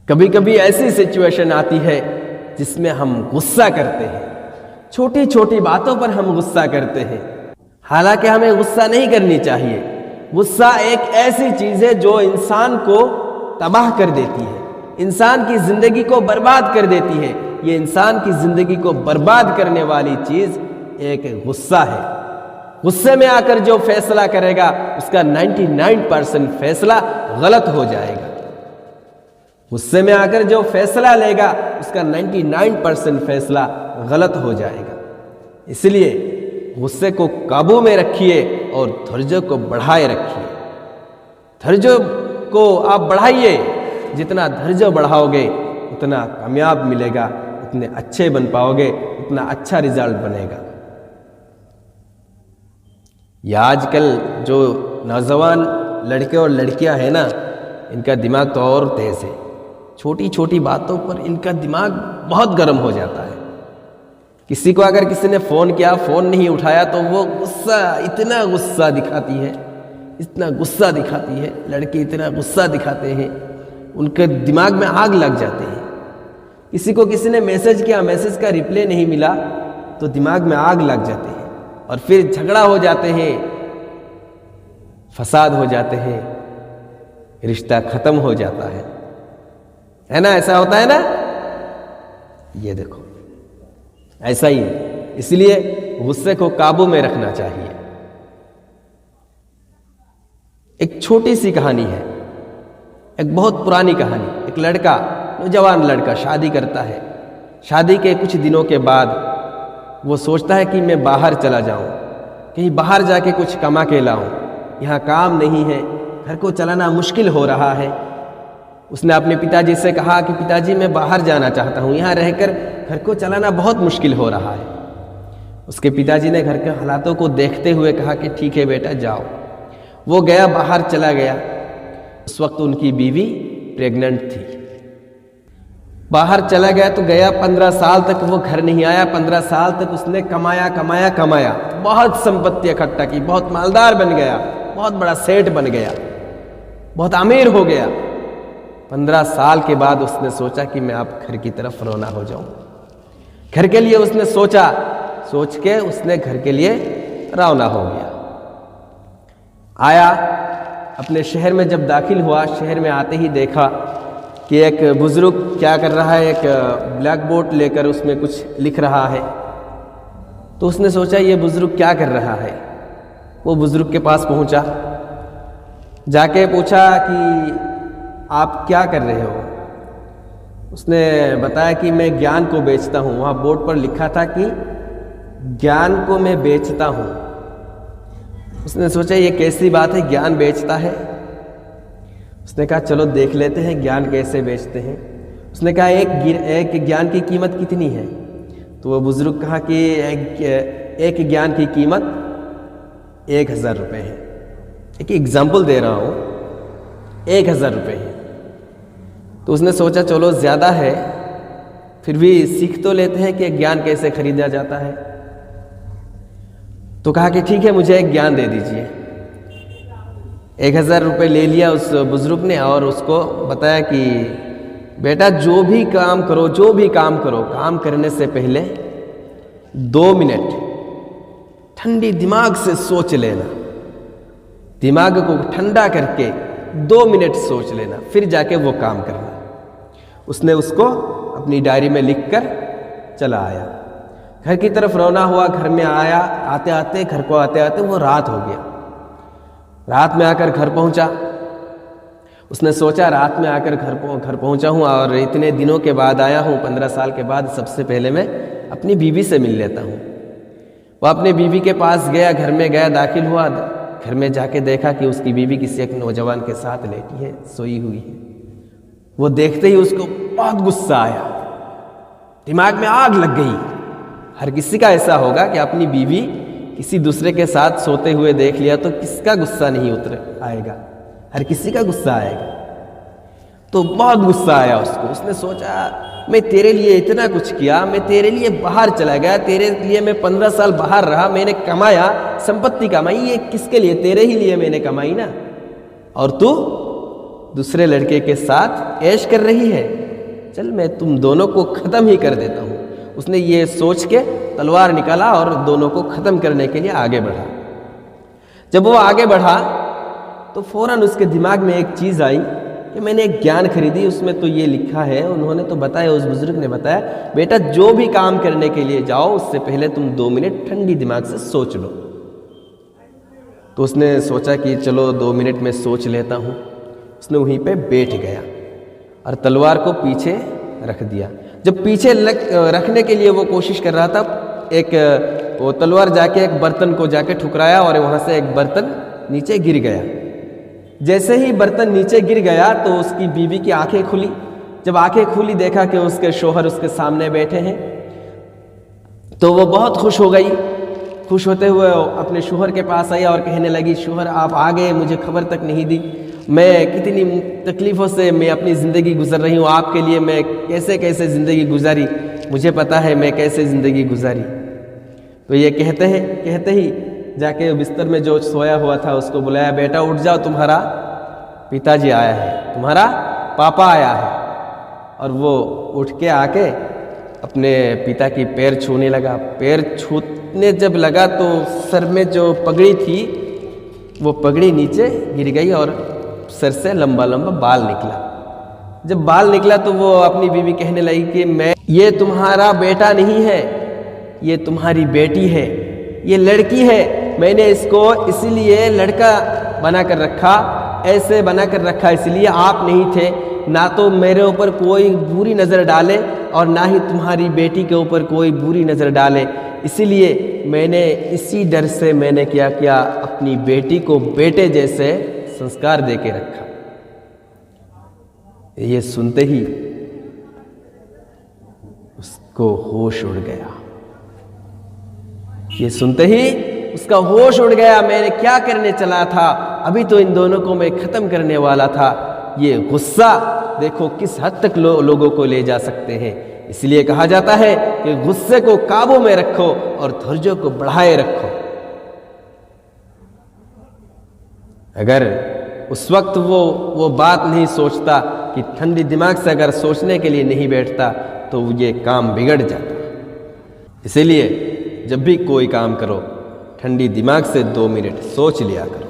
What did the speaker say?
कभी कभी ऐसी सिचुएशन आती है जिसमें हम गुस्सा करते हैं, छोटी छोटी बातों पर हम गुस्सा करते हैं। हालांकि हमें गुस्सा नहीं करनी चाहिए। गुस्सा एक ऐसी चीज है जो इंसान को तबाह कर देती है, इंसान की जिंदगी को बर्बाद कर देती है। ये इंसान की जिंदगी को बर्बाद करने वाली चीज एक गुस्सा है। गुस्से में आकर जो फैसला करेगा उसका 99% फैसला गलत हो जाएगा। गुस्से में आकर जो फैसला लेगा उसका 99% फैसला गलत हो जाएगा। इसलिए गुस्से को काबू में रखिए और धैर्य को बढ़ाए रखिए। धैर्य को आप बढ़ाइए, जितना धैर्य बढ़ाओगे उतना कामयाब मिलेगा, उतने अच्छे बन पाओगे, उतना अच्छा रिजल्ट बनेगा। या आजकल जो नौजवान लड़के और लड़कियां हैं ना, इनका दिमाग तो और तेज है। छोटी छोटी बातों पर इनका दिमाग बहुत गर्म हो जाता है। किसी को अगर किसी ने फ़ोन किया, फ़ोन नहीं उठाया तो वो गुस्सा, इतना गुस्सा दिखाती है, इतना गुस्सा दिखाती है। लड़के इतना गुस्सा दिखाते हैं, उनके दिमाग में आग लग जाते हैं। किसी को किसी ने मैसेज किया, मैसेज का रिप्लाई नहीं मिला तो दिमाग में आग लग जाते हैं और फिर झगड़ा हो जाते हैं, फसाद हो जाते हैं, रिश्ता खत्म हो जाता है ना? ऐसा होता है ना? ये देखो, ऐसा ही है। इसलिए गुस्से को काबू में रखना चाहिए। एक छोटी सी कहानी है, एक बहुत पुरानी कहानी। एक लड़का, नौजवान लड़का शादी करता है। शादी के कुछ दिनों के बाद वो सोचता है कि मैं बाहर चला जाऊं, कहीं बाहर जाके कुछ कमा के लाऊं। यहाँ काम नहीं है, घर को चलाना मुश्किल हो रहा है। उसने अपने पिताजी से कहा कि पिताजी मैं बाहर जाना चाहता हूँ, यहाँ रहकर घर को चलाना बहुत मुश्किल हो रहा है। उसके पिताजी ने घर के हालातों को देखते हुए कहा कि ठीक है बेटा जाओ। वो गया, बाहर चला गया। उस वक्त उनकी बीवी प्रेग्नेंट थी। बाहर चला गया तो गया, 15 साल तक वो घर नहीं आया। 15 साल तक उसने कमाया कमाया कमाया, बहुत संपत्ति इकट्ठा की, बहुत मालदार बन गया, बहुत बड़ा सेठ बन गया, बहुत अमीर हो गया। 15 साल के बाद उसने सोचा कि मैं अब घर की तरफ रवाना हो जाऊं। घर के लिए उसने सोचा, सोच के उसने घर के लिए रवाना हो गया। आया, अपने शहर में जब दाखिल हुआ, शहर में आते ही देखा कि एक बुजुर्ग क्या कर रहा है, एक ब्लैक बोर्ड लेकर उसमें कुछ लिख रहा है। तो उसने सोचा ये बुजुर्ग क्या कर रहा है। वो बुजुर्ग के पास पहुंचा, जाके पूछा कि आप क्या कर रहे हो। उसने बताया कि मैं ज्ञान को बेचता हूँ। वहाँ बोर्ड पर लिखा था कि ज्ञान को मैं बेचता हूँ। उसने सोचा ये कैसी बात है, ज्ञान बेचता है। उसने कहा चलो देख लेते हैं ज्ञान कैसे बेचते हैं। उसने कहा एक ज्ञान की कीमत कितनी है। तो वो बुजुर्ग कहा कि एक ज्ञान की कीमत 1000 रुपये है। एक एग्जाम्पल दे रहा हूँ, 1000 रुपये है। तो उसने सोचा चलो ज़्यादा है, फिर भी सीख तो लेते हैं कि ज्ञान कैसे खरीदा जाता है। तो कहा कि ठीक है मुझे एक ज्ञान दे दीजिए। 1000 रुपये ले लिया उस बुजुर्ग ने और उसको बताया कि बेटा जो भी काम करो, जो भी काम करो, काम करने से पहले 2 मिनट ठंडी दिमाग से सोच लेना। दिमाग को ठंडा करके 2 मिनट सोच लेना, फिर जाके वो काम करना। उसने उसको अपनी डायरी में लिखकर चला आया। घर की तरफ रवाना हुआ। घर में आया, आते आते घर को आते आते वो रात हो गया। रात में आकर घर पहुंचा। उसने सोचा रात में आकर घर पहुंचा हूं और इतने दिनों के बाद आया हूं, 15 साल के बाद, सबसे पहले मैं अपनी बीवी से मिल लेता हूं। वो अपने बीवी के पास गया, घर में गया, दाखिल हुआ। घर में जाके देखा कि उसकी बीवी किसी एक नौजवान के साथ लेटी है, सोई हुई है। वो देखते ही उसको बहुत गुस्सा आया, दिमाग में आग लग गई। हर किसी का ऐसा होगा कि अपनी बीवी किसी दूसरे के साथ सोते हुए देख लिया तो किसका गुस्सा नहीं आएगा, हर किसी का गुस्सा आएगा। तो बहुत गुस्सा आया उसको। उसने सोचा मैं तेरे लिए इतना कुछ किया, मैं तेरे लिए बाहर चला गया, तेरे लिए मैं 15 साल बाहर रहा, मैंने कमाया, संपत्ति कमाई, ये किसके लिए? तेरे ही लिए मैंने कमाई ना। और तू दूसरे लड़के के साथ ऐश कर रही है। चल मैं तुम दोनों को ख़त्म ही कर देता हूँ। उसने ये सोच के तलवार निकाला और दोनों को ख़त्म करने के लिए आगे बढ़ा। जब वो आगे बढ़ा तो फौरन उसके दिमाग में एक चीज़ आई कि मैंने एक ज्ञान खरीदी, उसमें तो ये लिखा है, उन्होंने तो बताया, उस बुजुर्ग ने बताया, बेटा जो भी काम करने के लिए जाओ उससे पहले तुम 2 मिनट ठंडी दिमाग से सोच लो। तो उसने सोचा कि चलो 2 मिनट में सोच लेता हूँ। उसने वहीं पे बैठ गया और तलवार को पीछे रख दिया। जब पीछे रखने के लिए वो कोशिश कर रहा था, वो तलवार जाके एक बर्तन को जाके ठुकराया और वहाँ से एक बर्तन नीचे गिर गया। जैसे ही बर्तन नीचे गिर गया तो उसकी बीवी की आंखें खुली। जब आंखें खुली देखा कि उसके शौहर उसके सामने बैठे हैं तो वो बहुत खुश हो गई। खुश होते हुए अपने शौहर के पास आई और कहने लगी, शौहर आप आ गए, मुझे खबर तक नहीं दी। मैं कितनी तकलीफ़ों से मैं अपनी ज़िंदगी गुजर रही हूँ, आपके लिए मैं कैसे कैसे ज़िंदगी गुजारी, मुझे पता है मैं कैसे ज़िंदगी गुजारी। तो ये कहते ही जाके बिस्तर में जो सोया हुआ था उसको बुलाया, बेटा उठ जाओ, तुम्हारा पिताजी आया है, तुम्हारा पापा आया है। और वो उठ के आके अपने पिता की पैर छूने लगा। पैर छूने जब लगा तो सर में जो पगड़ी थी वो पगड़ी नीचे गिर गई और सर से लंबा लंबा बाल निकला। जब बाल निकला तो वो अपनी बीवी कहने लगी कि ये तुम्हारा बेटा नहीं है, ये तुम्हारी बेटी है, ये लड़की है। मैंने इसको इसीलिए लड़का बनाकर रखा, ऐसे बनाकर रखा इसलिए आप नहीं थे, ना तो मेरे ऊपर कोई बुरी नज़र डाले और ना ही तुम्हारी बेटी के ऊपर कोई बुरी नज़र डाले। इसीलिए मैंने इसी डर से मैंने क्या किया, अपनी बेटी को बेटे जैसे संस्कार दे के रखा। ये सुनते ही उसको होश उड़ गया। ये सुनते ही उसका होश उड़ गया। मैंने क्या करने चला था, अभी तो इन दोनों को मैं ख़त्म करने वाला था। ये गुस्सा देखो किस हद तक लोगों को ले जा सकते हैं। इसलिए कहा जाता है कि गुस्से को काबू में रखो और धैर्य को बढ़ाए रखो। अगर उस वक्त वो बात नहीं सोचता कि ठंडी दिमाग से अगर सोचने के लिए नहीं बैठता तो ये काम बिगड़ जाता। इसीलिए जब भी कोई काम करो ठंडी दिमाग से 2 मिनट सोच लिया करो।